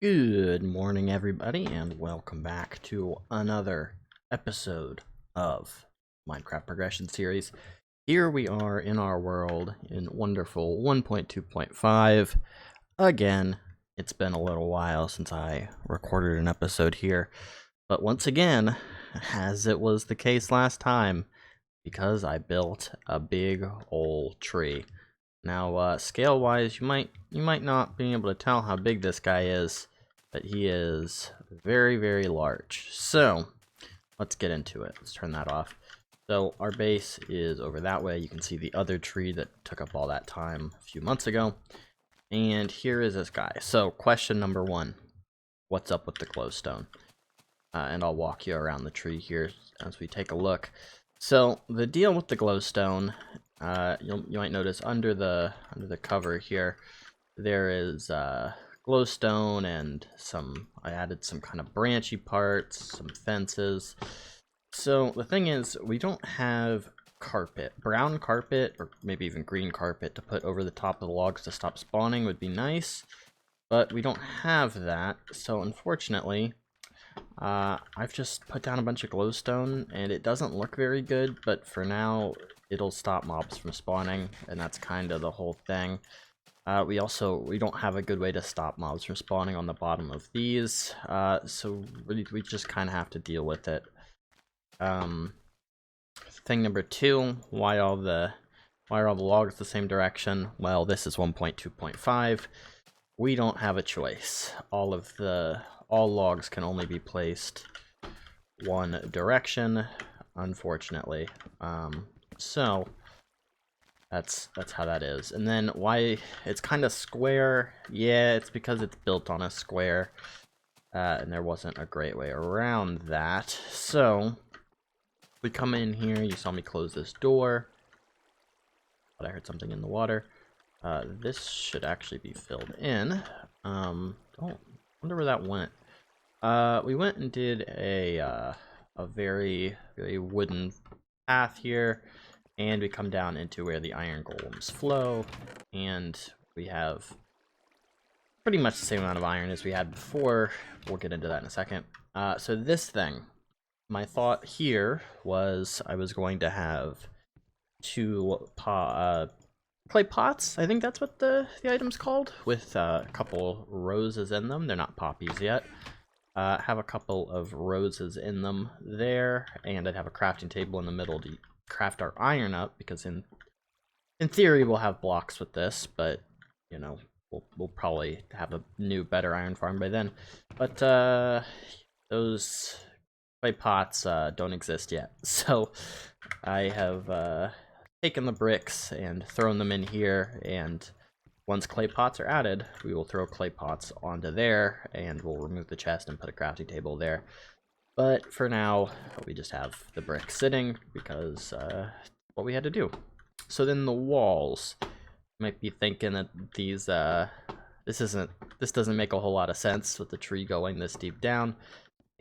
Good morning, everybody, and welcome back to another episode of Minecraft Progression Series. Here we are in our world in wonderful 1.2.5. Again, it's been a little while since I recorded an episode here, but once again, as it was the case last time, because I built a big old tree. Now, scale-wise, you might not be able to tell how big this guy is, but he is very, very large. So, let's get into it. Let's turn that off. So, our base is over that way. You can see the other tree that took up all that time a few months ago. And here is this guy. So, question number one. What's up with the glowstone? And I'll walk you around the tree here as we take a look. So, the deal with the glowstone, you might notice under the cover here, there is glowstone and I added some kind of branchy parts, some fences. So the thing is, we don't have brown carpet, or maybe even green carpet to put over the top of the logs to stop spawning would be nice, but we don't have that. So unfortunately, I've just put down a bunch of glowstone, and it doesn't look very good, but for now, it'll stop mobs from spawning, and that's kind of the whole thing. We don't have a good way to stop mobs from spawning on the bottom of these, so we just kind of have to deal with it. Thing number two, why are all the logs the same direction? Well, this is 1.2.5. We don't have a choice. All logs can only be placed one direction, unfortunately. So that's how that is. And then why it's kind of square? Yeah, it's because it's built on a square, and there wasn't a great way around that. So we come in here. You saw me close this door, but I heard something in the water. This should actually be filled in. Oh, wonder where that went. We went and did a very, very wooden path here, and we come down into where the iron golems flow, and we have pretty much the same amount of iron as we had before. We'll get into that in a second. So this thing, my thought here was I was going to have two clay pots, I think that's what the item's called, with a couple roses in them. They're not poppies yet. Have a couple of roses in them there, and I'd have a crafting table in the middle to craft our iron up, because in theory we'll have blocks with this, but you know, we'll probably have a new, better iron farm by then. But those clay pots don't exist yet, so I have taken the bricks and thrown them in here, and once clay pots are added, we will throw clay pots onto there, and we'll remove the chest and put a crafting table there. But for now, we just have the bricks sitting, because what we had to do. So then the walls, you might be thinking that these this doesn't make a whole lot of sense with the tree going this deep down.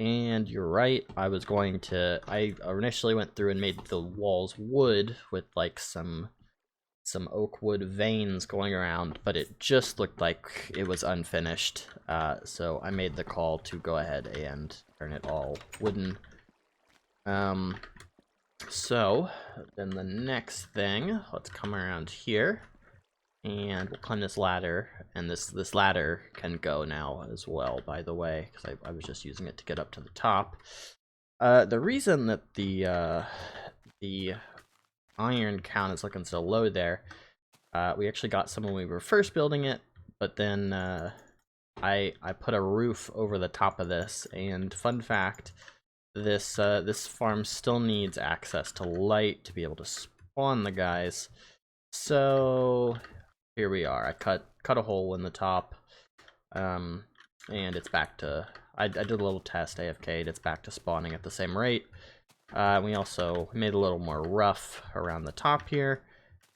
And you're right, I initially went through and made the walls wood with like some oak wood veins going around, but it just looked like it was unfinished. So I made the call to go ahead and turn it all wooden. So then the next thing, let's come around here, and we'll climb this ladder, and this ladder can go now as well, by the way, because I was just using it to get up to the top. The reason that the iron count is looking so low there, we actually got some when we were first building it, but then I put a roof over the top of this, and fun fact, this farm still needs access to light to be able to spawn the guys. So here we are. I cut a hole in the top, and it's back to, I did a little test AFK'd, it's back to spawning at the same rate. We also made a little more rough around the top here,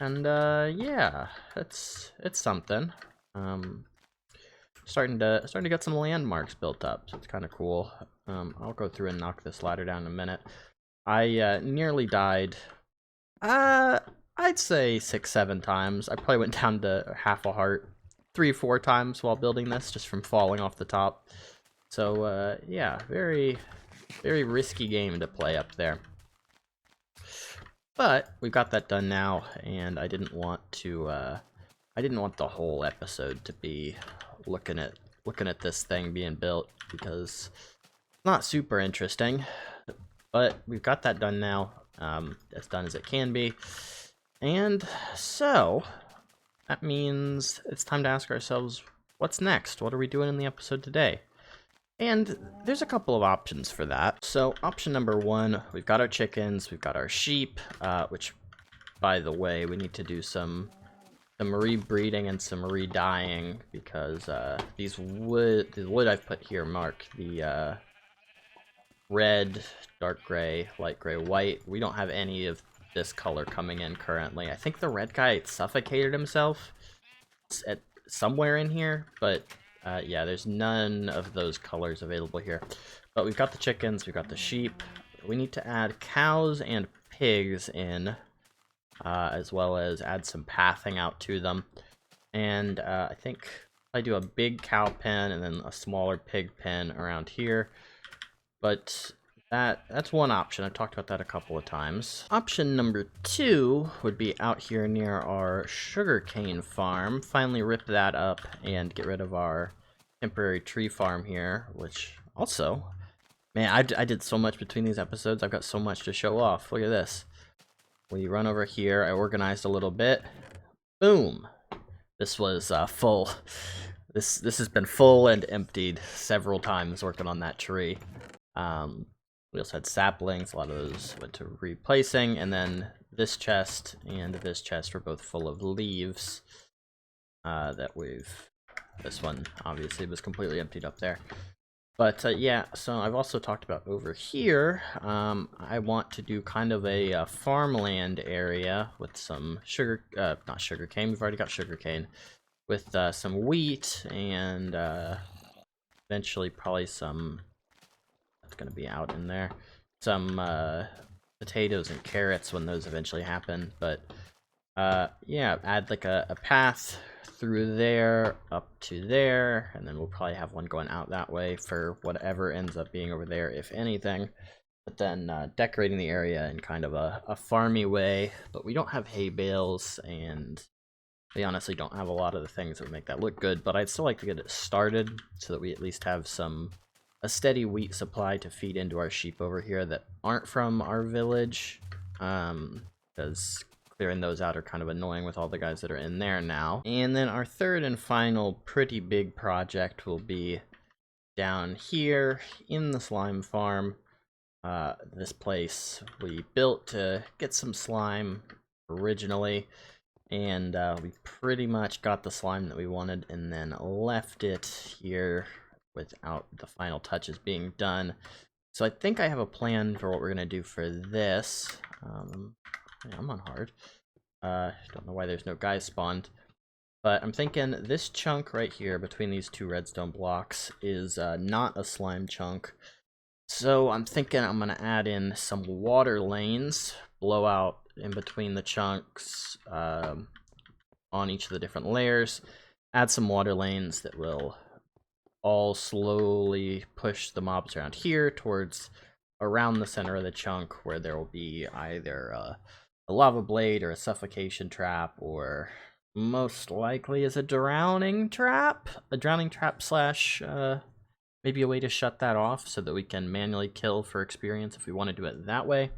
and yeah, it's something. Starting to get some landmarks built up, so it's kind of cool. I'll go through and knock this ladder down in a minute. I nearly died. I'd say 6-7 times. I probably went down to half a heart 3 or 4 times while building this, just from falling off the top. So yeah, very risky game to play up there. But we've got that done now, and I didn't want the whole episode to be looking at this thing being built, because it's not super interesting. But we've got that done now, as done as it can be. And so that means it's time to ask ourselves, what's next? What are we doing in the episode today? And there's a couple of options for that. So option number 1, we've got our chickens, we've got our sheep, which, by the way, we need to do some rebreeding and some re-dyeing, because the wood I've put here mark the red, dark gray, light gray, white. We don't have any of this color coming in currently. I think the red guy suffocated himself somewhere in here, but yeah, there's none of those colors available here. But we've got the chickens, we've got the sheep. We need to add cows and pigs in, as well as add some pathing out to them. And I think I do a big cow pen and then a smaller pig pen around here. But that's one option. I've talked about that a couple of times. Option number 2 would be out here near our sugarcane farm. Finally rip that up and get rid of our temporary tree farm here, which also, man, I did so much between these episodes. I've got so much to show off. Look at this. We run over here. I organized a little bit. Boom. This was full. This has been full and emptied several times working on that tree. We also had saplings. A lot of those went to replacing, and then this chest and this chest were both full of leaves this one obviously was completely emptied up there. But yeah, so I've also talked about over here, I want to do kind of a farmland area with some not sugarcane, we've already got sugarcane, with some wheat and eventually probably some, that's going to be out in there, some potatoes and carrots when those eventually happen. But yeah, add like a path through there up to there, and then we'll probably have one going out that way for whatever ends up being over there, if anything. But then decorating the area in kind of a farmy way. But we don't have hay bales, and we honestly don't have a lot of the things that would make that look good. But I'd still like to get it started so that we at least have a steady wheat supply to feed into our sheep over here that aren't from our village, because clearing those out are kind of annoying with all the guys that are in there now. And then our third and final pretty big project will be down here in the slime farm. This place we built to get some slime originally, and we pretty much got the slime that we wanted and then left it here without the final touches being done. So I think I have a plan for what we're gonna do for this. Yeah, I'm on hard. Don't know why there's no guys spawned, but I'm thinking this chunk right here between these two redstone blocks is not a slime chunk. So I'm thinking I'm gonna add in some water lanes, blow out in between the chunks on each of the different layers, add some water lanes that will all slowly push the mobs around here towards around the center of the chunk, where there will be either a lava blade or a suffocation trap, or most likely is a drowning trap slash maybe a way to shut that off so that we can manually kill for experience if we want to do it that way.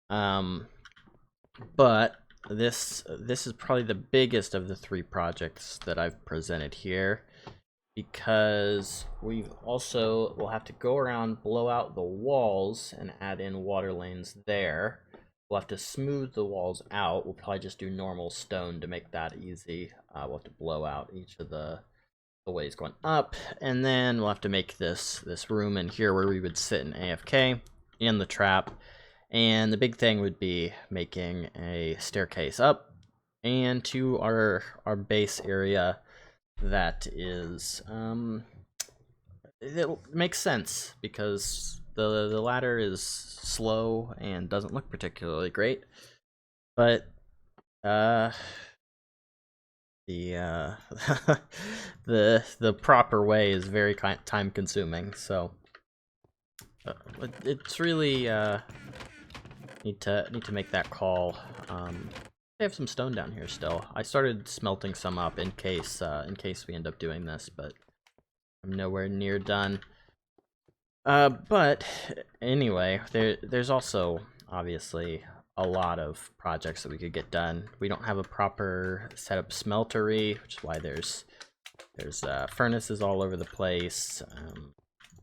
But this is probably the biggest of the 3 projects that I've presented here, because we'll have to go around, blow out the walls, and add in water lanes there. We'll have to smooth the walls out. We'll probably just do normal stone to make that easy. We'll have to blow out each of the ways going up, and then we'll have to make this room in here where we would sit in AFK in the trap. And the big thing would be making a staircase up and to our base area that is it makes sense, because the ladder is slow and doesn't look particularly great. But the the proper way is very time consuming. So it's really need to make that call. I have some stone down here still. I started smelting some up in case we end up doing this, but I'm nowhere near done. But anyway, there's also obviously a lot of projects that we could get done. We don't have a proper setup smeltery, which is why there's furnaces all over the place.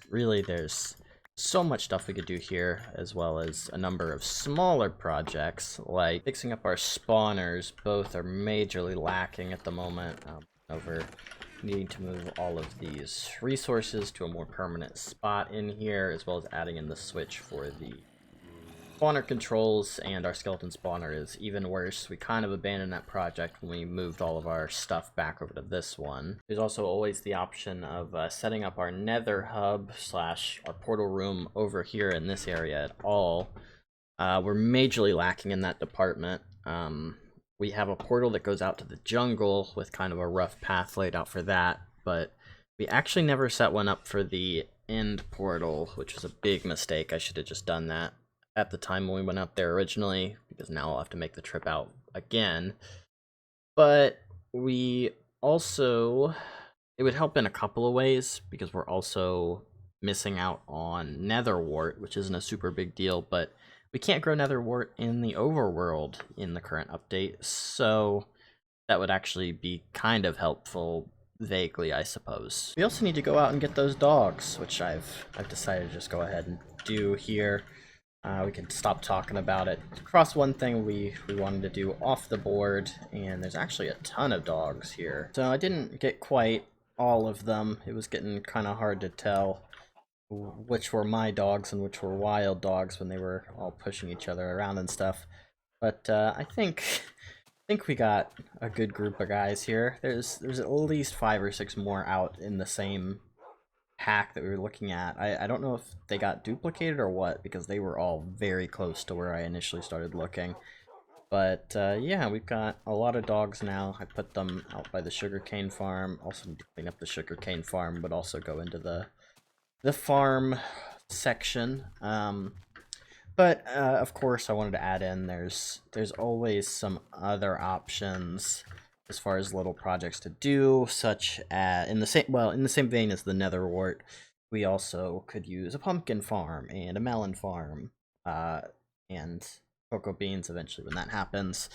Really, there's so much stuff we could do here, as well as a number of smaller projects, like fixing up our spawners. Both are majorly lacking at the moment. Over needing to move all of these resources to a more permanent spot in here, as well as adding in the switch for the spawner controls, and our skeleton spawner is even worse. We kind of abandoned that project when we moved all of our stuff back over to this one. There's also always the option of setting up our nether hub / our portal room over here in this area at all. We're majorly lacking in that department. We have a portal that goes out to the jungle with kind of a rough path laid out for that, but we actually never set one up for the end portal, which was a big mistake. I should have just done that at the time when we went up there originally, because now I'll have to make the trip out again. But we also, it would help in a couple of ways, because we're also missing out on nether wart, which isn't a super big deal, but we can't grow nether wart in the overworld in the current update, so that would actually be kind of helpful, vaguely, I suppose. We also need to go out and get those dogs, which I've decided to just go ahead and do here. We can stop talking about it. Cross one thing we wanted to do off the board, and there's actually a ton of dogs here. So I didn't get quite all of them. It was getting kind of hard to tell which were my dogs and which were wild dogs when they were all pushing each other around and stuff. But I think we got a good group of guys here. There's at least 5 or 6 more out in the same pack that we were looking at. I don't know if they got duplicated or what, because they were all very close to where I initially started looking. But yeah, we've got a lot of dogs now. I put them out by the sugarcane farm. Also need to clean up the sugarcane farm, but also go into the farm section. But of course I wanted to add in, there's always some other options as far as little projects to do, such as in the same vein as the nether wart, we also could use a pumpkin farm and a melon farm, and cocoa beans eventually when that happens.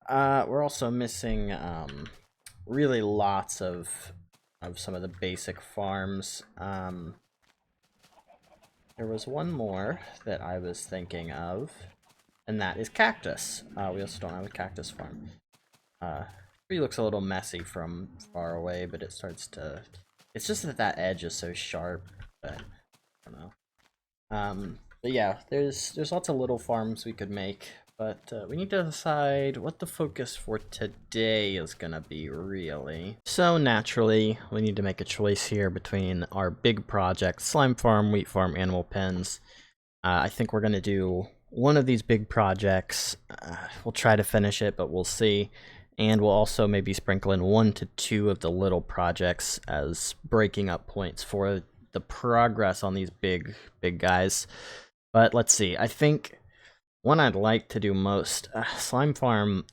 We're also missing really lots of some of the basic farms. There was one more that I was thinking of, and that is cactus. We also don't have a cactus farm. It looks a little messy from far away, but it starts to... It's just that edge is so sharp, but I don't know. But yeah, there's lots of little farms we could make, but we need to decide what the focus for today is gonna be, really. So naturally, we need to make a choice here between our big projects: slime farm, wheat farm, animal pens. I think we're gonna do one of these big projects. We'll try to finish it, but we'll see. And we'll also maybe sprinkle in 1 to 2 of the little projects as breaking up points for the progress on these big guys. But let's see. I think one I'd like to do most, slime farm's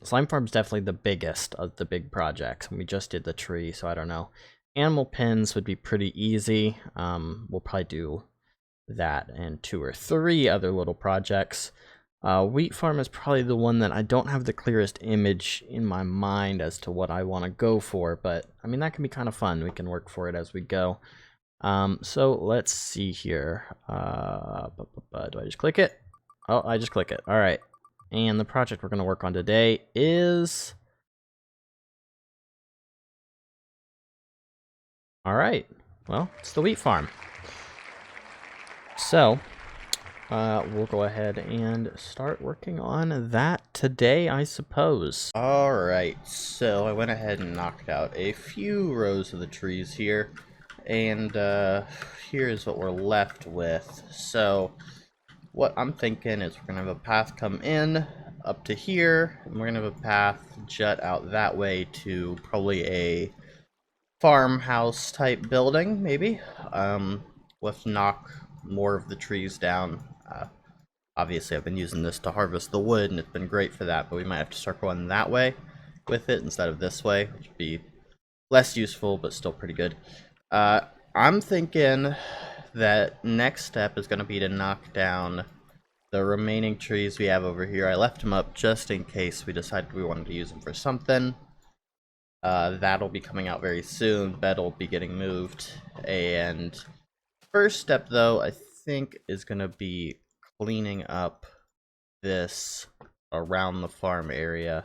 definitely the biggest of the big projects, and we just did the tree, so I don't know. Animal pens would be pretty easy. We'll probably do that and 2 or 3 other little projects. Wheat farm is probably the one that I don't have the clearest image in my mind as to what I want to go for, but I mean, that can be kind of fun. We can work for it as we go. So let's see here. Do I just click it? Oh, I just click it. All right. And the project we're going to work on today is... All right. Well, it's the wheat farm. So... we'll go ahead and start working on that today, I suppose. Alright, so I went ahead and knocked out a few rows of the trees here, and here's what we're left with. So what I'm thinking is we're going to have a path come in, up to here, and we're gonna have a path jut out that way to probably a farmhouse type building, maybe. We'll have to knock more of the trees down. Obviously, I've been using this to harvest the wood, and it's been great for that, but we might have to start going that way with it instead of this way, which would be less useful, but still pretty good. I'm thinking that next step is going to be to knock down the remaining trees we have over here. I left them up just in case we decided we wanted to use them for something. That'll be coming out very soon. Bed will be getting moved. And first step, though, I think is going to be cleaning up this around the farm area.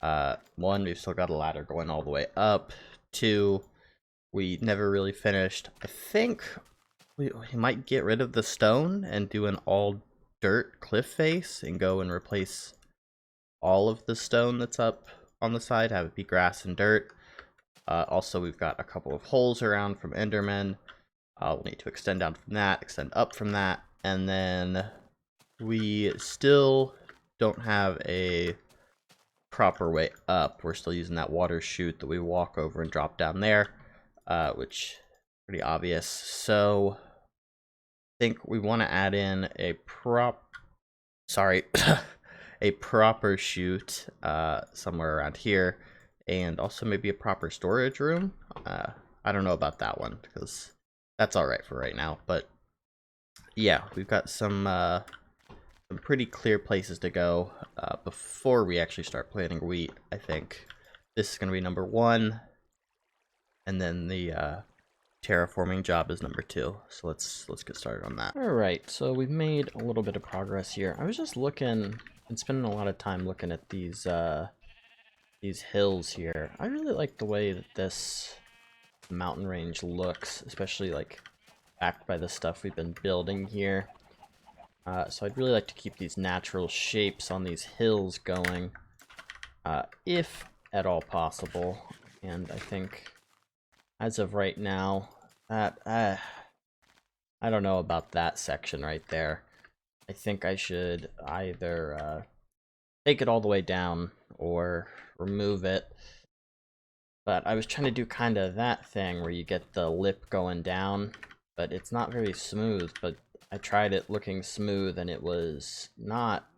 One, we've still got a ladder going all the way up. Two, we never really finished. I think we might get rid of the stone and do an all dirt cliff face and go and replace all of the stone that's up on the side, have it be grass and dirt. Also, we've got a couple of holes around from Endermen. We'll need to extend down from that, extend up from that, and then we still don't have a proper way up. We're still using that water chute that we walk over and drop down there, which is pretty obvious. So I think we want to add in a a proper chute somewhere around here, and also maybe a proper storage room. I don't know about that one because that's all right for right now, but yeah, we've got some pretty clear places to go before we actually start planting wheat. I think this is going to be number 1, and then the terraforming job is number 2. So let's get started on that. All right, so we've made a little bit of progress here. I was just looking and spending a lot of time looking at these hills here. I really like the way that this mountain range looks, especially like backed by the stuff we've been building here. So I'd really like to keep these natural shapes on these hills going, if at all possible. And I think, as of right now, that I don't know about that section right there. I think I should either take it all the way down or remove it. But I was trying to do kind of that thing where you get the lip going down, but it's not very smooth. But I tried it looking smooth and it was not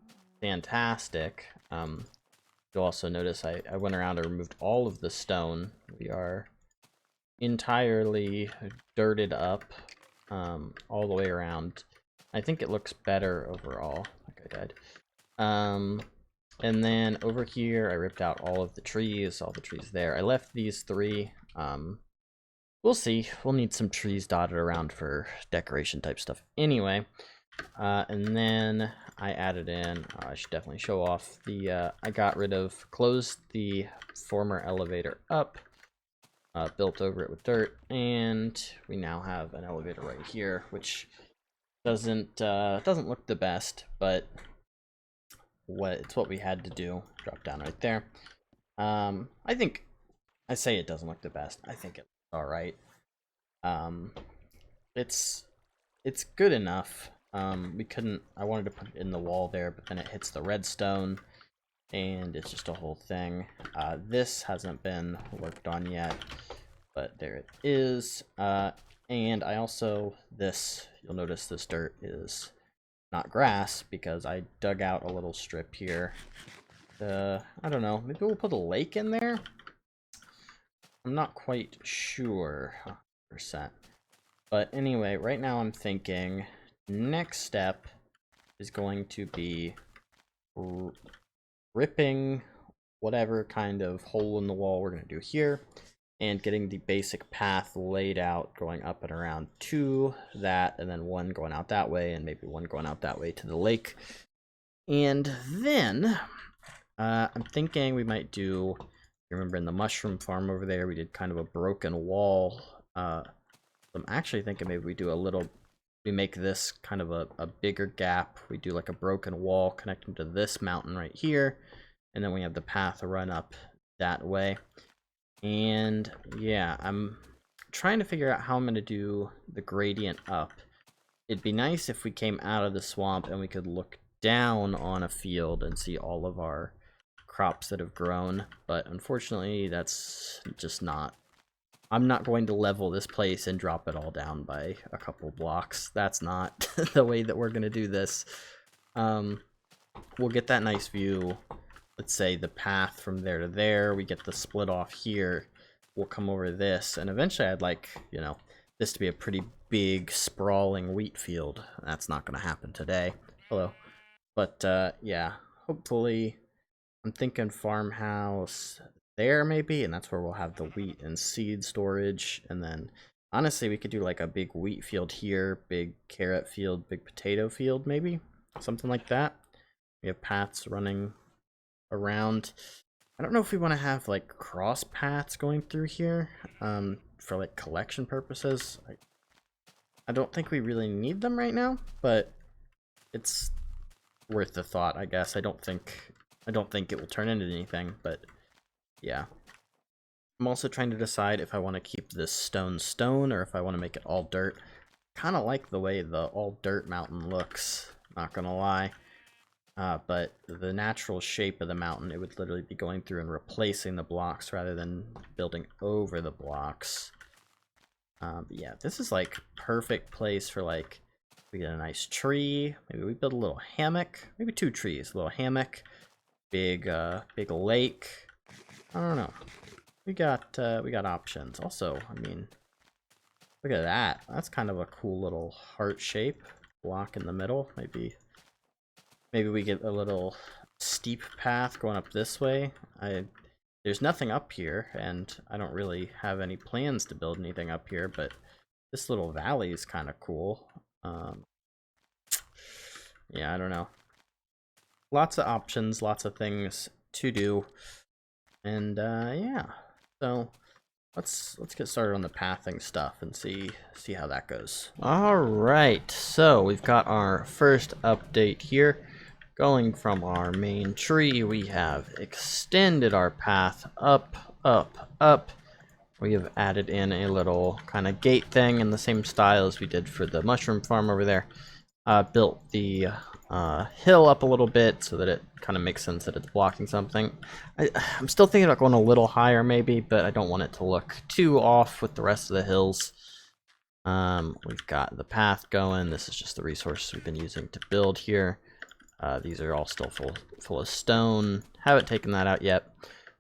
fantastic. You'll also notice I went around and removed all of the stone. We are entirely dirted up all the way around. I think it looks better overall, like I did. And then over here I ripped out all the trees there. I left these 3. We'll see. We'll need some trees dotted around for decoration type stuff anyway. And then I added in, I should definitely show off the, I got rid of, closed the former elevator up, built over it with dirt, and we now have an elevator right here, which doesn't look the best, but it's what we had to do. Drop down right there. I think, I say it doesn't look the best. I think it's all right. It's good enough. I wanted to put it in the wall there, but then it hits the redstone, and it's just a whole thing. This hasn't been worked on yet, but there it is. And I also, you'll notice this dirt is not grass because I dug out a little strip here. I don't know, maybe we'll put a lake in there? I'm not quite sure, 100%. But anyway, right now I'm thinking next step is going to be ripping whatever kind of hole in the wall we're going to do here and getting the basic path laid out going up and around to that, and then one going out that way and maybe one going out that way to the lake. And then I'm thinking we might do, remember in the mushroom farm over there we did kind of a broken wall. I'm actually thinking maybe we make this kind of a bigger gap. We do like a broken wall connecting to this mountain right here, and then we have the path run up that way. And yeah, I'm trying to figure out how I'm going to do the gradient up. It'd be nice if we came out of the swamp and we could look down on a field and see all of our crops that have grown, but unfortunately that's just not. I'm not going to level this place and drop it all down by a couple blocks. That's not the way that we're going to do this. We'll get that nice view. Let's say the path from there to there. We get the split off here. We'll come over this, and eventually I'd like, you know, this to be a pretty big, sprawling wheat field. That's not going to happen today. Hello. But, yeah, hopefully, I'm thinking farmhouse there maybe, and that's where we'll have the wheat and seed storage. And then honestly we could do like a big wheat field here, big carrot field, big potato field, maybe something like that. We have paths running around. I don't know if we want to have like cross paths going through here for like collection purposes. I don't think we really need them right now, but it's worth the thought, I guess. I don't think it will turn into anything, but yeah. I'm also trying to decide if I want to keep this stone or if I want to make it all dirt. Kind of like the way the all dirt mountain looks, not gonna lie. But the natural shape of the mountain, it would literally be going through and replacing the blocks rather than building over the blocks. But yeah, this is like perfect place for like, we get a nice tree, maybe we build a little hammock, maybe 2 trees, a little hammock, big lake. I don't know. We got options. Also, I mean, look at that. That's kind of a cool little heart shape. Block in the middle. Maybe we get a little steep path going up this way. There's nothing up here, and I don't really have any plans to build anything up here, but this little valley is kind of cool. Yeah, I don't know. Lots of options, lots of things to do. And yeah, so let's get started on the pathing stuff and see how that goes. All right, so we've got our first update here. Going from our main tree, we have extended our path up. We have added in a little kind of gate thing in the same style as we did for the mushroom farm over there. Built the hill up a little bit so that it kind of makes sense that it's blocking something. I'm still thinking about going a little higher maybe, but I don't want it to look too off with the rest of the hills. We've got the path going. This is just the resources we've been using to build here. These are all still full of stone. Haven't taken that out yet.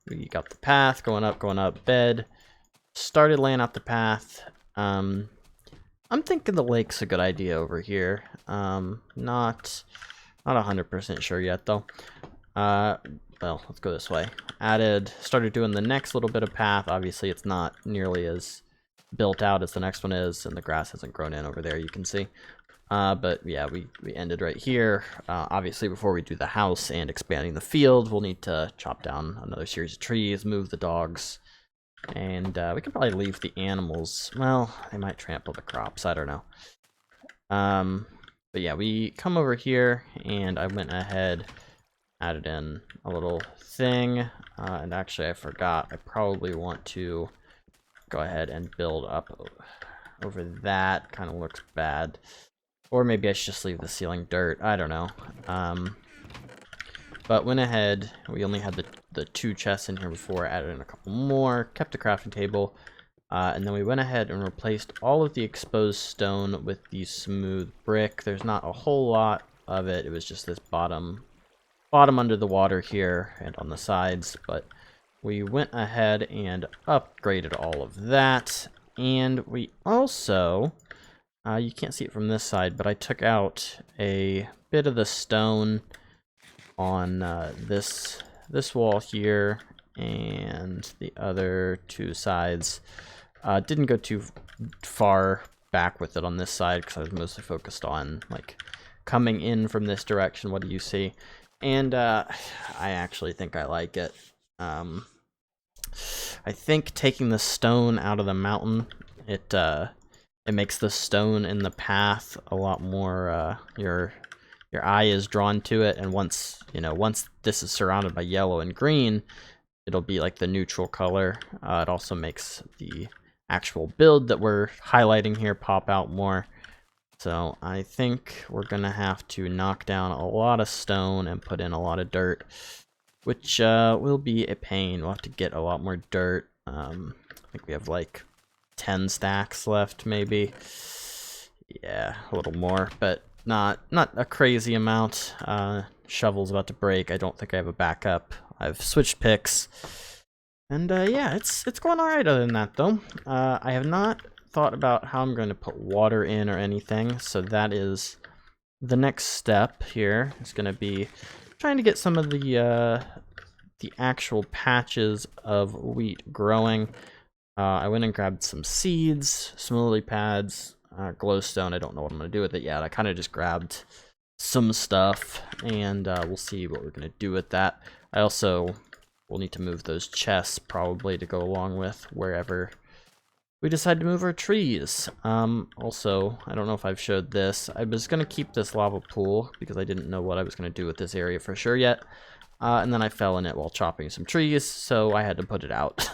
We got the path going up, bed. Started laying out the path. I'm thinking the lake's a good idea over here. Not 100% sure yet though. Well, let's go this way. Started doing the next little bit of path. Obviously it's not nearly as built out as the next one is, and the grass hasn't grown in over there, you can see. But yeah, we ended right here. Obviously before we do the house and expanding the field, we'll need to chop down another series of trees, move the dogs, and we can probably leave the animals. Well, they might trample the crops, I don't know. But yeah, we come over here and I went ahead, added in a little thing, and actually I forgot, I probably want to go ahead and build up over that. Kind of looks bad. Or maybe I should just leave the ceiling dirt. I don't know. But went ahead. We only had the 2 chests in here before. Added in a couple more. Kept a crafting table. And then we went ahead and replaced all of the exposed stone with the smooth brick. There's not a whole lot of it. It was just this bottom under the water here and on the sides. But we went ahead and upgraded all of that. And we also... you can't see it from this side, but I took out a bit of the stone on this wall here and the other 2 sides. Didn't go too far back with it on this side because I was mostly focused on like coming in from this direction. What do you see? And I actually think I like it. I think taking the stone out of the mountain, it makes the stone in the path a lot more, your eye is drawn to it, and once this is surrounded by yellow and green, it'll be like the neutral color. It also makes the actual build that we're highlighting here pop out more. So I think we're going to have to knock down a lot of stone and put in a lot of dirt, which will be a pain. We'll have to get a lot more dirt. I think we have like 10 stacks left, maybe. Yeah, a little more, but not a crazy amount. Shovel's about to break. I don't think I have a backup. I've switched picks. And yeah, it's going alright other than that, though. I have not thought about how I'm going to put water in or anything, so that is the next step here. It's going to be trying to get some of the actual patches of wheat growing. I went and grabbed some seeds, some lily pads, glowstone. I don't know what I'm going to do with it yet. I kind of just grabbed some stuff, and we'll see what we're going to do with that. I also will need to move those chests probably to go along with wherever we decide to move our trees. Also, I don't know if I've showed this. I was going to keep this lava pool because I didn't know what I was going to do with this area for sure yet. And then I fell in it while chopping some trees, so I had to put it out.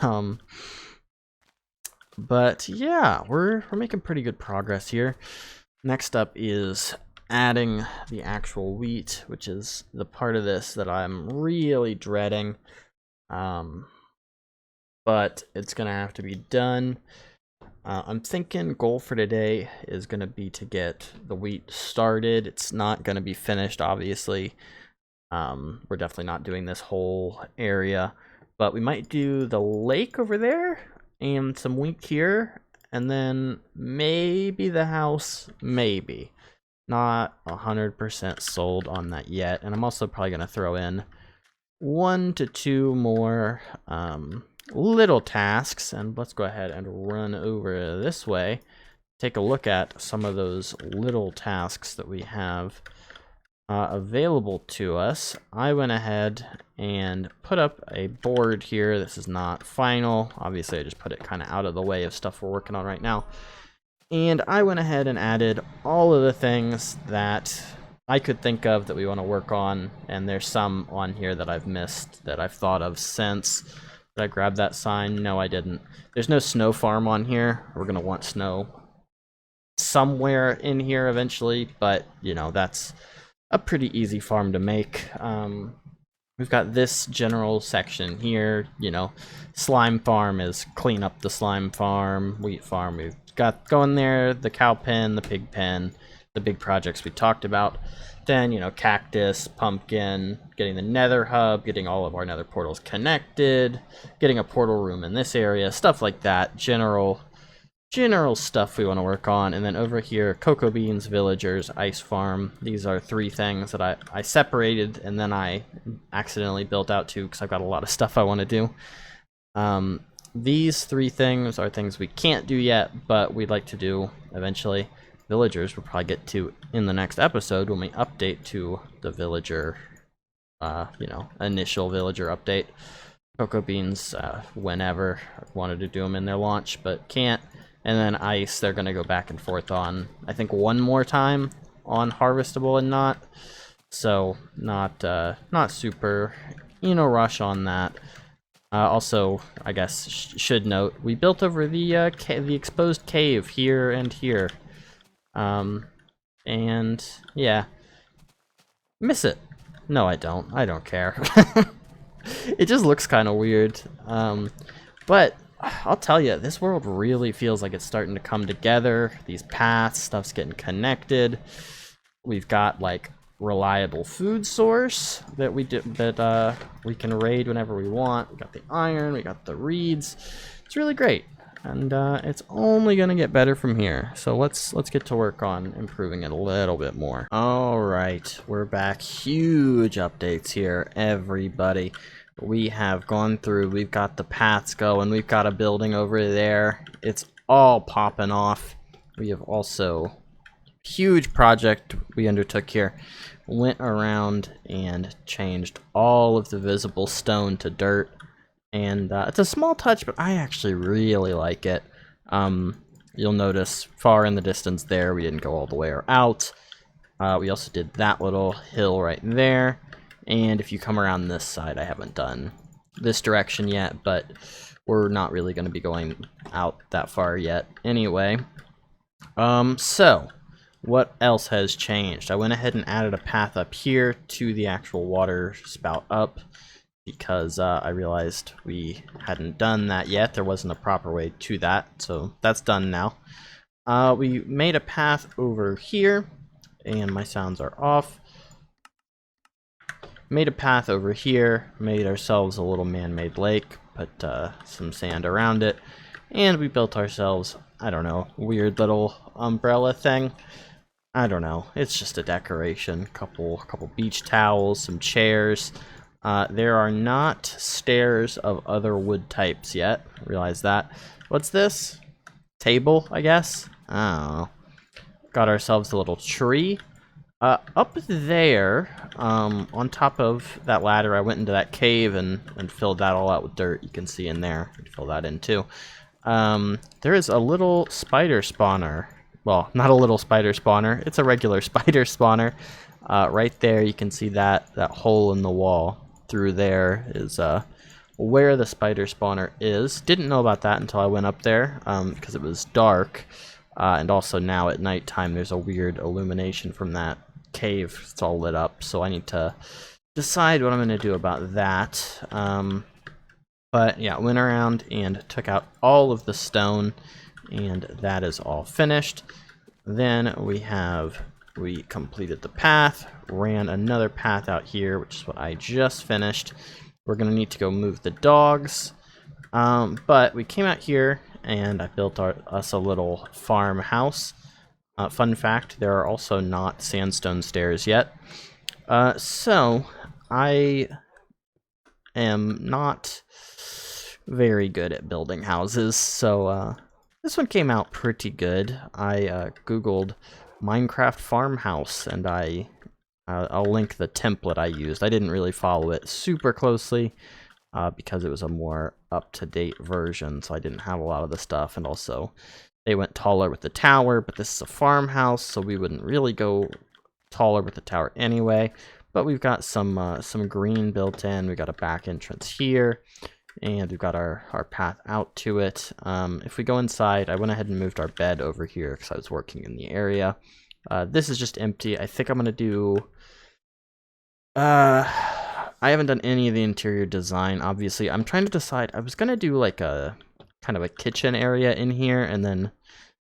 But yeah, we're making pretty good progress here. Next up is adding the actual wheat, which is the part of this that I'm really dreading. But it's gonna have to be done. I'm thinking goal for today is gonna be to get the wheat started. It's not gonna be finished, obviously. We're definitely not doing this whole area, but we might do the lake over there and some wheat here, and then maybe the house, maybe. Not 100% sold on that yet, and I'm also probably gonna throw in 1 to 2 more little tasks, and let's go ahead and run over this way, take a look at some of those little tasks that we have available to us. I went ahead and put up a board here. This is not final. Obviously, I just put it kind of out of the way of stuff we're working on right now. And I went ahead and added all of the things that I could think of that we want to work on, and there's some on here that I've missed that I've thought of since. Did I grab that sign? No, I didn't. There's no snow farm on here. We're going to want snow somewhere in here eventually, but, you know, that's a pretty easy farm to make. We've got this general section here, you know, slime farm is clean up the slime farm, wheat farm we've got going there, the cow pen, the pig pen, the big projects we talked about. Then, you know, cactus, pumpkin, getting the nether hub, getting all of our nether portals connected, getting a portal room in this area, stuff like that. General stuff we want to work on. And then over here, cocoa beans, villagers, ice farm. These are 3 things that I separated and then I accidentally built out to because I've got a lot of stuff I want to do. These 3 things are things we can't do yet, but we'd like to do eventually. Villagers we'll probably get to in the next episode when we update to the villager, you know, initial villager update. Cocoa beans, whenever. I wanted to do them in their launch, but can't. And then ice, they're going to go back and forth on, I think, 1 more time on harvestable and not. So, not super, you know, rush on that. Also, I guess, should note, we built over the exposed cave here and here. And yeah, miss it. No, I don't. I don't care. It just looks kind of weird. But I'll tell you, this world really feels like it's starting to come together. These paths, stuff's getting connected. We've got like reliable food source that we can raid whenever we want. We got the iron, we got the reeds. It's really great. And it's only gonna get better from here. So let's get to work on improving it a little bit more. All right, we're back. Huge updates here, everybody. We have gone through. We've got the paths going. We've got a building over there. It's all popping off. We have also huge project we undertook here. Went around and changed all of the visible stone to dirt. And it's a small touch, but I actually really like it. You'll notice far in the distance there, we didn't go all the way out. We also did that little hill right there. And if you come around this side, I haven't done this direction yet, but we're not really going to be going out that far yet anyway. So what else has changed? I went ahead and added a path up here to the actual water spout up because I realized we hadn't done that yet. There wasn't a proper way to that, so that's done now. We made a path over here, and my sounds are off. Made a path over here, made ourselves a little man-made lake, put some sand around it, and we built ourselves, I don't know, weird little umbrella thing. I don't know, it's just a decoration. Couple beach towels, some chairs. There are not stairs of other wood types yet. Realize that. What's this? Table, I guess? I don't know. Got ourselves a little tree. Up there, on top of that ladder, I went into that cave and filled that all out with dirt. You can see in there. Fill that in too. There is a little spider spawner. Well, not a little spider spawner. It's a regular spider spawner. Right there, you can see that hole in the wall. Through there is where the spider spawner is. Didn't know about that until I went up there because it was dark. And also now at nighttime, there's a weird illumination from that cave. It's all lit up, so I need to decide what I'm going to do about that. But yeah, went around and took out all of the stone, and that is all finished. Then we completed the path, ran another path out here, which is what I just finished. We're going to need to go move the dogs, but we came out here and I built us a little farmhouse. Fun fact, there are also not sandstone stairs yet. So I am not very good at building houses, so this one came out pretty good. I Googled Minecraft farmhouse, and I'll link the template I used. I didn't really follow it super closely because it was a more up-to-date version, so I didn't have a lot of the stuff, and also they went taller with the tower, but this is a farmhouse, so we wouldn't really go taller with the tower anyway. But we've got some green built in. We got a back entrance here, and we've got our path out to it. If we go inside, I went ahead and moved our bed over here because I was working in the area. This is just empty. I think I'm gonna do. I haven't done any of the interior design. Obviously, I'm trying to decide. I was gonna do like a kind of a kitchen area in here, and then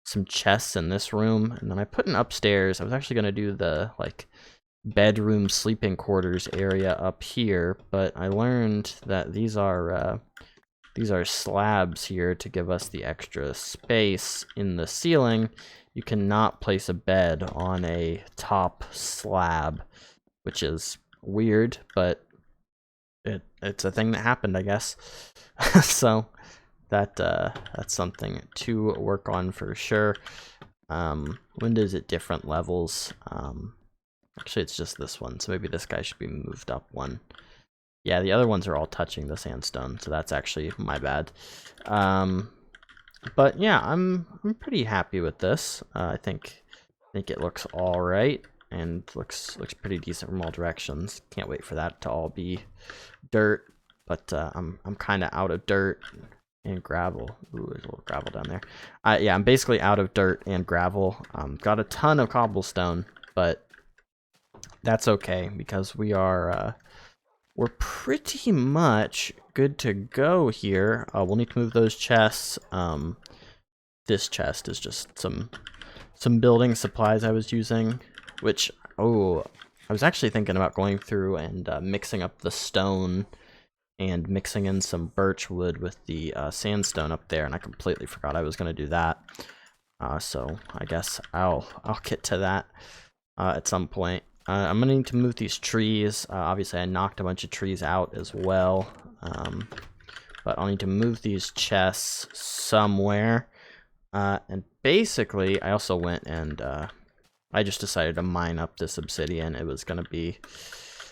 some chests in this room, and then I put an upstairs. I was actually gonna do the like bedroom sleeping quarters area up here, but I learned that these are slabs here to give us the extra space in the ceiling. You cannot place a bed on a top slab, which is weird, but it's a thing that happened, I guess. So that's something to work on for sure. Windows at different levels. Actually, it's just this one, so maybe this guy should be moved up one. Yeah, the other ones are all touching the sandstone, so that's actually my bad. But yeah, I'm pretty happy with this. I think it looks all right and looks pretty decent from all directions. Can't wait for that to all be dirt, but I'm kind of out of dirt and gravel. Ooh, there's a little gravel down there. Yeah, I'm basically out of dirt and gravel. Got a ton of cobblestone, but that's okay because we're pretty much good to go here. We'll need to move those chests. This chest is just some building supplies I was using, which I was actually thinking about going through and mixing up the stone and mixing in some birch wood with the sandstone up there, and I completely forgot I was going to do that. So I guess I'll get to that at some point. I'm gonna need to move these trees. Obviously, I knocked a bunch of trees out as well, but I'll need to move these chests somewhere. And basically, I also went and I just decided to mine up this obsidian. It was gonna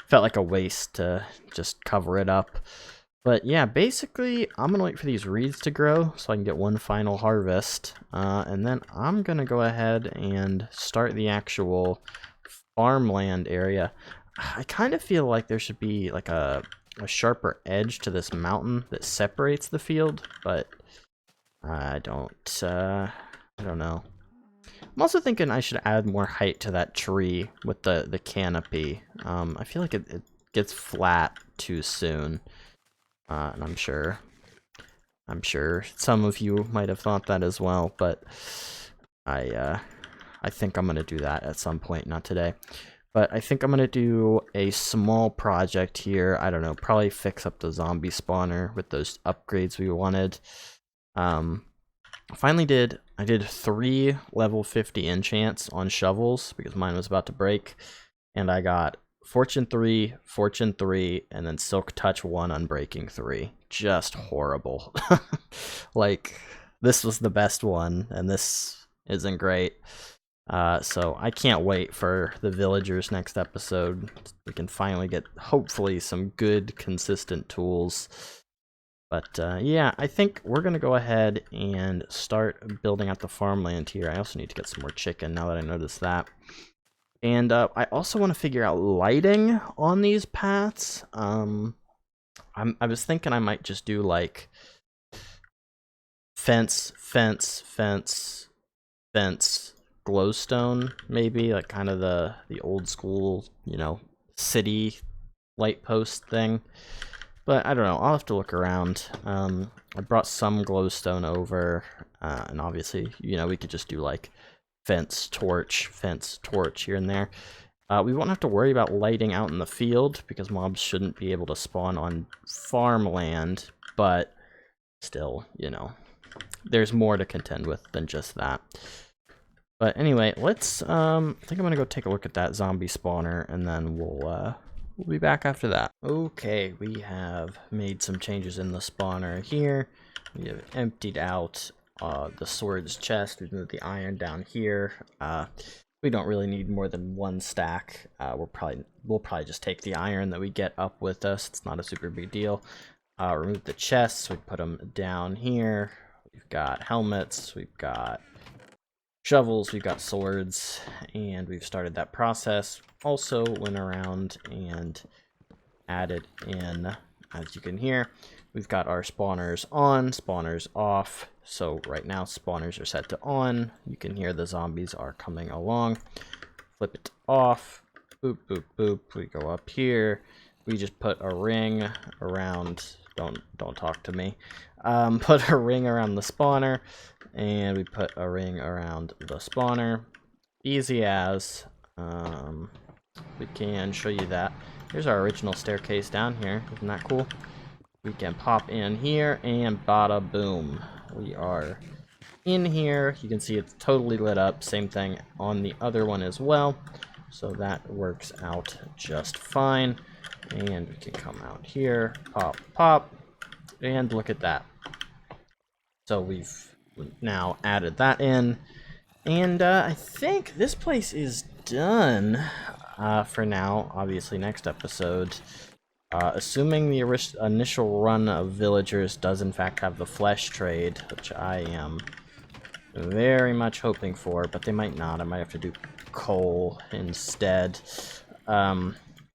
felt like a waste to just cover it up. But yeah, basically, I'm gonna wait for these reeds to grow so I can get one final harvest, and then I'm gonna go ahead and start the actual farmland area. I kind of feel like there should be like a sharper edge to this mountain that separates the field, but I don't know. I'm also thinking I should add more height to that tree with the canopy. I feel like it gets flat too soon, and I'm sure some of you might have thought that as well, but I think I'm gonna do that at some point, not today. But I think I'm gonna do a small project here. I don't know, probably fix up the zombie spawner with those upgrades we wanted. I did 3 level 50 enchants on shovels because mine was about to break, and I got Fortune 3, Fortune 3, and then Silk Touch 1, Unbreaking 3. Just horrible. Like, this was the best one, and this isn't great. So I can't wait for the villagers next episode. We can finally get, hopefully, some good, consistent tools. But yeah, I think we're going to go ahead and start building out the farmland here. I also need to get some more chicken now that I noticed that. And I also want to figure out lighting on these paths. I was thinking I might just do like fence, fence, fence, fence, glowstone, maybe, like kind of the old school, you know, city light post thing. But I don't know, I'll have to look around. I brought some glowstone over, and obviously, you know, we could just do like fence, torch here and there. We won't have to worry about lighting out in the field because mobs shouldn't be able to spawn on farmland, but still, you know, there's more to contend with than just that. But anyway, let's, I think I'm gonna go take a look at that zombie spawner, and then we'll be back after that. Okay, we have made some changes in the spawner here. We have emptied out the swords chest. We've moved the iron down here. We don't really need more than 1 stack. We'll probably just take the iron that we get up with us. It's not a super big deal. Remove the chests. We put them down here. We've got helmets. We've got shovels, we've got swords, and we've started that process. Also went around and added in, as you can hear, we've got our spawners on, spawners off. So right now spawners are set to on. You can hear the zombies are coming along. Flip it off. Boop, boop, boop. We go up here. We just put a ring around, don't talk to me. Put a ring around the spawner, and we put a ring around the spawner. Easy as. We can show you that. Here's our original staircase down here. Isn't that cool? We can pop in here, and bada boom. We are in here. You can see it's totally lit up. Same thing on the other one as well. So that works out just fine. And we can come out here, pop, pop, and look at that. So we've now added that in, and I think this place is done for now. Obviously, next episode, assuming the initial run of villagers does in fact have the flesh trade, which I am very much hoping for, but they might not. I might have to do coal instead.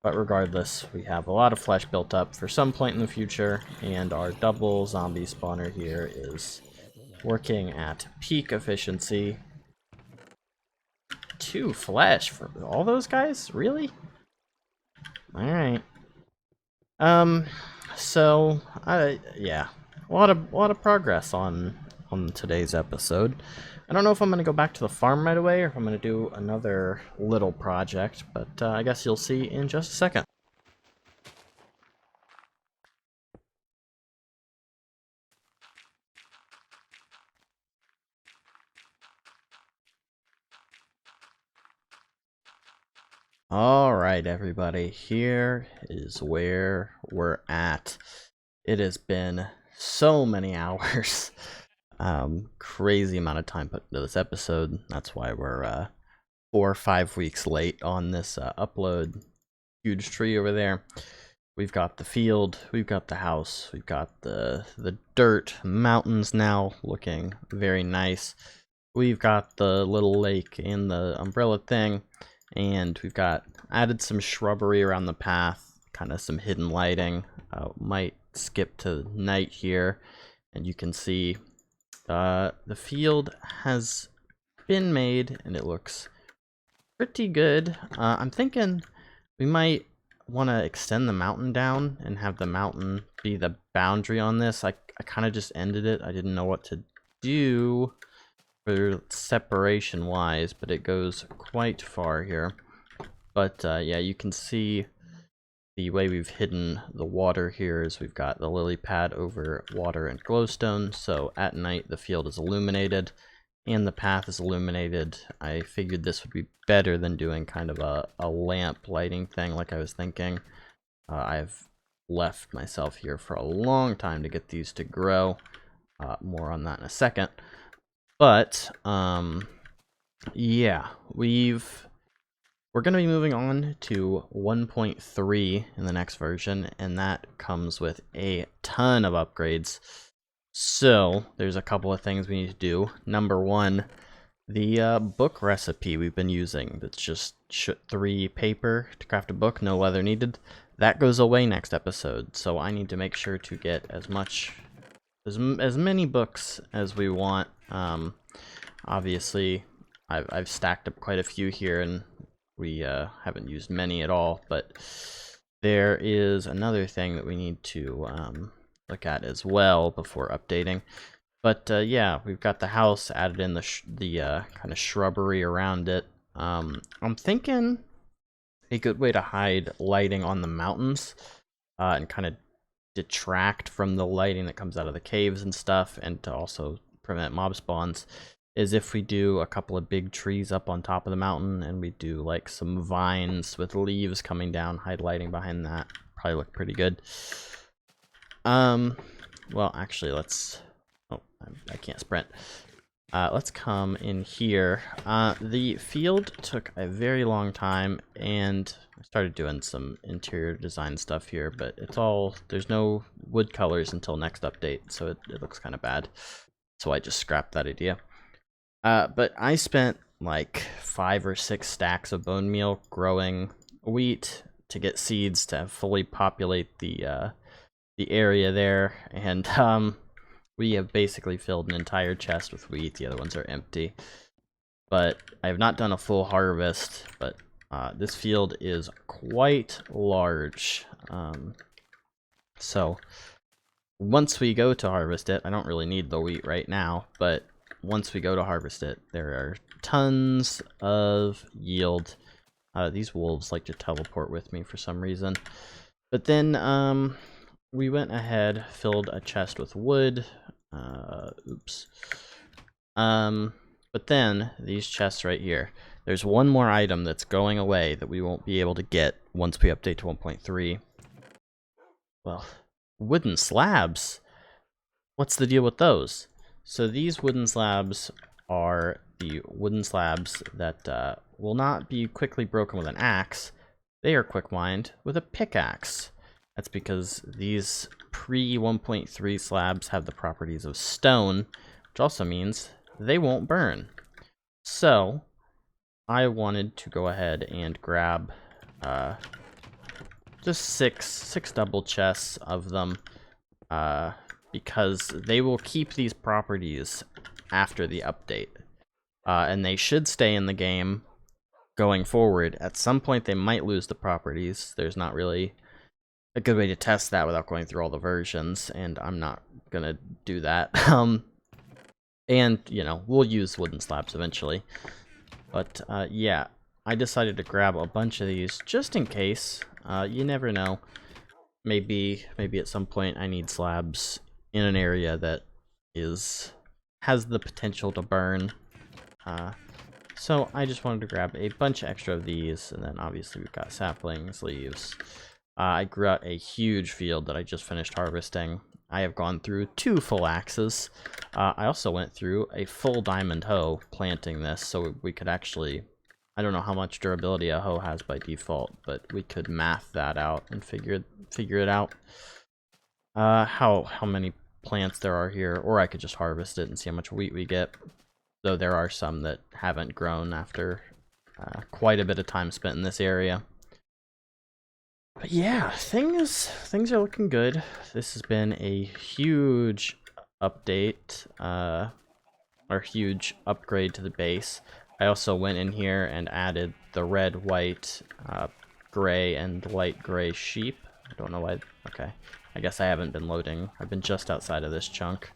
But regardless, we have a lot of flesh built up for some point in the future, and our double zombie spawner here is working at peak efficiency. 2 flesh for all those guys? Really? Alright. So, yeah. A lot of progress on today's episode. I don't know if I'm going to go back to the farm right away or if I'm going to do another little project, but I guess you'll see in just a second. Alright, everybody, here is where we're at. It has been so many hours. Crazy amount of time put into this episode. That's why we're 4 or 5 weeks late on this upload. Huge tree over there. We've got the field, we've got the house, we've got the dirt mountains now looking very nice. We've got the little lake and the umbrella thing, and we've got added some shrubbery around the path, kind of some hidden lighting. Might skip to night here, and you can see the field has been made, and it looks pretty good. I'm thinking we might want to extend the mountain down and have the mountain be the boundary on this. I kind of just ended it. I didn't know what to do for separation wise, but it goes quite far here. But yeah, you can see the way we've hidden the water here is we've got the lily pad over water and glowstone, so at night the field is illuminated and the path is illuminated. I figured this would be better than doing kind of a lamp lighting thing like I was thinking. I've left myself here for a long time to get these to grow. More on that in a second. But yeah, we're going to be moving on to 1.3 in the next version, and that comes with a ton of upgrades. So there's a couple of things we need to do. Number one, the book recipe we've been using, that's just 3 paper to craft a book, no leather needed, that goes away next episode. So I need to make sure to get as many books as we want. Obviously I've stacked up quite a few here, and we haven't used many at all, but there is another thing that we need to look at as well before updating. But yeah, we've got the house, added in the kind of shrubbery around it. I'm thinking a good way to hide lighting on the mountains and kind of detract from the lighting that comes out of the caves and stuff, and to also prevent mob spawns, is if we do a couple of big trees up on top of the mountain, and we do like some vines with leaves coming down, hide lighting behind that. Probably look pretty good. Well, actually, let's... Oh, I can't sprint. Let's come in here. The field took a very long time, and I started doing some interior design stuff here, but it's all... There's no wood colors until next update, so it looks kind of bad. So I just scrapped that idea. But I spent like 5 or 6 stacks of bone meal growing wheat to get seeds to fully populate the area there, and we have basically filled an entire chest with wheat. The other ones are empty. But I have not done a full harvest, but this field is quite large. So once we go to harvest it, I don't really need the wheat right now, but once we go to harvest it, there are tons of yield. These wolves like to teleport with me for some reason. But then we went ahead, filled a chest with wood. Oops. But then these chests right here, there's one more item that's going away that we won't be able to get once we update to 1.3. Well, wooden slabs. What's the deal with those? So these wooden slabs are the wooden slabs that will not be quickly broken with an axe. They are quick mined with a pickaxe. That's because these pre-1.3 slabs have the properties of stone, which also means they won't burn. So I wanted to go ahead and grab just six double chests of them, because they will keep these properties after the update, and they should stay in the game going forward. At some point they might lose the properties. There's not really a good way to test that without going through all the versions, and I'm not gonna do that. And you know, we'll use wooden slabs eventually, but yeah, I decided to grab a bunch of these just in case. You never know, maybe at some point I need slabs in an area that has the potential to burn. So I just wanted to grab a bunch extra of these, and then obviously we've got saplings, leaves. I grew out a huge field that I just finished harvesting. I have gone through 2 full axes. I also went through a full diamond hoe planting this, so we could actually... I don't know how much durability a hoe has by default, but we could math that out and figure it out. How many plants there are here, or I could just harvest it and see how much wheat we get. Though there are some that haven't grown after quite a bit of time spent in this area. But yeah, things are looking good. This has been a huge update. our huge upgrade to the base. I also went in here and added the red, white, gray, and light gray sheep. I don't know why. Okay, I guess I haven't been loading. I've been just outside of this chunk.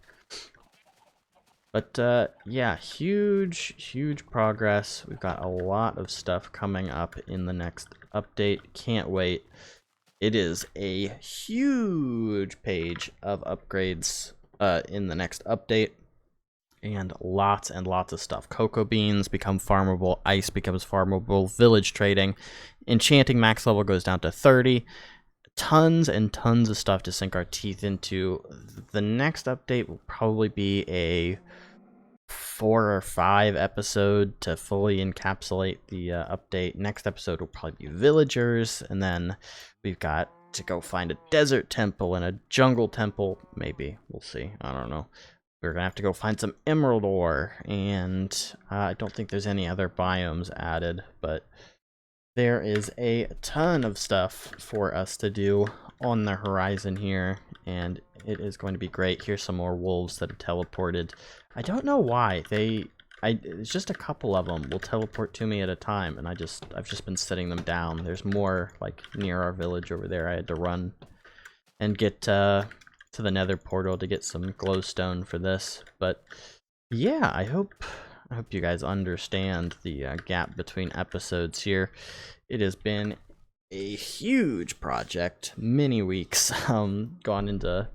But yeah, huge progress. We've got a lot of stuff coming up in the next update. Can't wait. It is a huge page of upgrades in the next update. And lots of stuff. Cocoa beans become farmable. Ice becomes farmable. Village trading. Enchanting max level goes down to 30. Tons and tons of stuff to sink our teeth into. The next update will probably be a 4 or 5 episode to fully encapsulate the update. Next episode will probably be villagers, and then we've got to go find a desert temple and a jungle temple. Maybe. We'll see. I don't know. We're gonna have to go find some emerald ore, and I don't think there's any other biomes added, but there is a ton of stuff for us to do on the horizon here, and it is going to be great. Here's some more wolves that have teleported. I don't know why. It's just a couple of them will teleport to me at a time, and I've just been sitting them down. There's more like near our village over there. I had to run and get to the nether portal to get some glowstone for this. But yeah, I hope you guys understand the gap between episodes here. It has been a huge project, many weeks gone into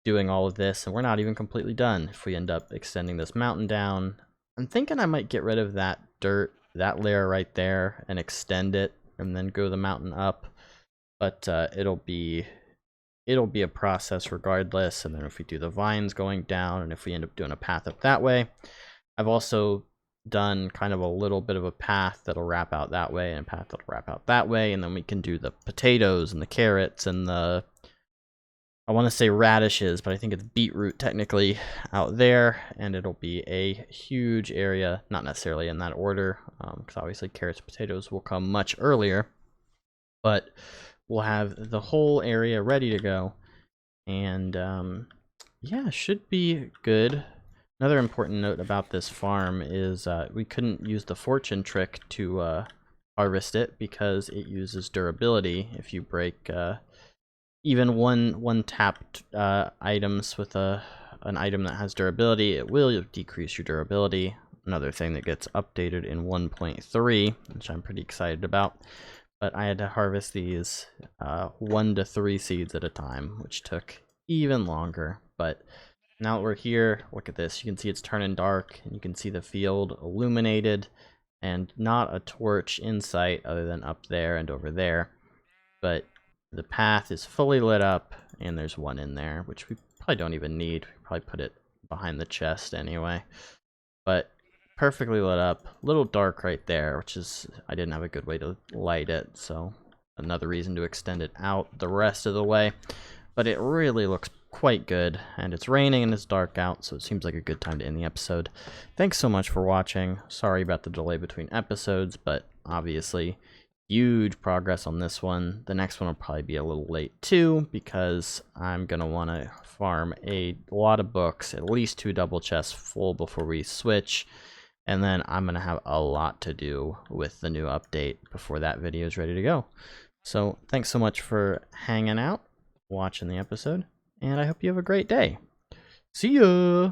doing all of this, and we're not even completely done. If we end up extending this mountain down, I'm thinking I might get rid of that dirt, that layer right there, and extend it and then go the mountain up. But it'll be a process regardless. And then if we do the vines going down, and if we end up doing a path up that way, I've also done kind of a little bit of a path that'll wrap out that way and a path that'll wrap out that way, and then we can do the potatoes and the carrots and the, I want to say radishes, but I think it's beetroot technically out there, and it'll be a huge area, not necessarily in that order, because obviously carrots and potatoes will come much earlier, but we'll have the whole area ready to go, and yeah, should be good. Another important note about this farm is we couldn't use the fortune trick to harvest it because it uses durability. If you break even one tapped items with an item that has durability, it will decrease your durability. Another thing that gets updated in 1.3, which I'm pretty excited about. But I had to harvest these 1 to 3 seeds at a time, which took even longer. But now that we're here, look at this. You can see it's turning dark, and you can see the field illuminated, and not a torch in sight other than up there and over there. But the path is fully lit up, and there's one in there, which we probably don't even need. We probably put it behind the chest anyway. But perfectly lit up, a little dark right there, which is, I didn't have a good way to light it, so another reason to extend it out the rest of the way. But it really looks quite good, and it's raining and it's dark out, so it seems like a good time to end the episode. Thanks so much for watching. Sorry about the delay between episodes, but obviously huge progress on this one. The next one will probably be a little late too, because I'm gonna want to farm a lot of books, at least 2 double chests full before we switch. And then I'm going to have a lot to do with the new update before that video is ready to go. So thanks so much for hanging out, watching the episode, and I hope you have a great day. See ya!